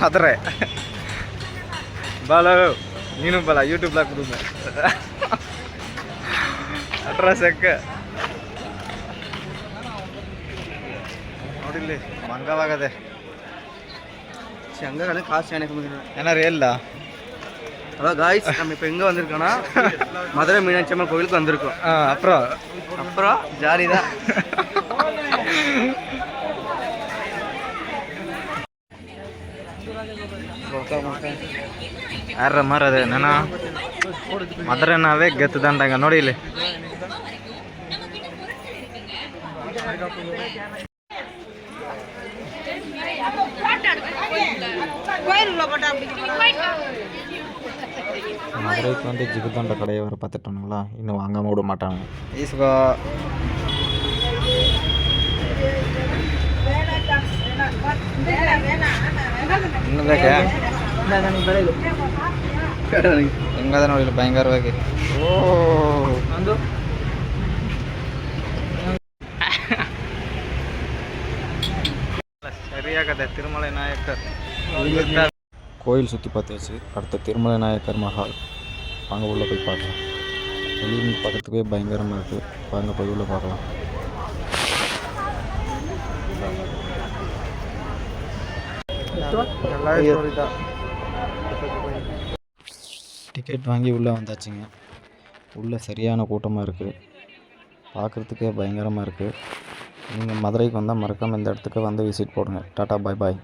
ಮಧುರೆ ಬಾಳ ನೀನು ಬಾಳ ಯೂಟ್ಯೂಬ್ ಹಾಕುದು ಅಡ್ರೆಸ್ ನೋಡಿಲ್ಲಿ ಮಂಗವಾಗದೆ அங்கே காசு எனக்கு ಏನಾರು ಇಲ್ಲ. ஹலோ காய்ஸ், நம்ம இப்போ எங்கே வந்திருக்கோன்னா மதுரை மீனாட்சி அம்மன் கோவிலுக்கு வந்திருக்கோம். அப்புறம் ஜாலி தான். ಯಾರ ಮಾರದೆ ನಾನು ಮಧುರೆನಾವೇ ಗೆತ್ತದಂಡಂಗ ನೋಡಿ ಇಲ್ಲಿ. மதுரைக்கு வந்து ஜிகுதண்ட கடையை வர பார்த்துட்டோங்களா, இன்னும் வாங்காமல் விட மாட்டாங்க. ஈஸ்கோ ಇನ್ನೂ ಬೇಕೆ ಹೆಂಗದ ನೋಡಿ ಭಯಂಕರವಾಗಿ. ಓ சரியாகದೆ திருமலை நாயக்கர் கோயில் சுற்றி பார்த்தாச்சு. அடுத்த திருமலை நாயக்கர் மஹால் வாங்க உள்ளே போய் பார்க்கலாம். வெளியே பார்க்கறதுக்கே பயங்கரமாக இருக்குது. வாங்க போய் உள்ளே பார்க்கலாம். டிக்கெட் வாங்கி உள்ளே வந்தாச்சுங்க. உள்ளே சரியான கூட்டமாக இருக்குது. பார்க்குறதுக்கே பயங்கரமாக இருக்குது. நீங்கள் மதுரைக்கு வந்தால் மறக்காமல் இந்த இடத்துக்கு வந்து விசிட் போடுங்க. டாட்டா பாய் பாய்.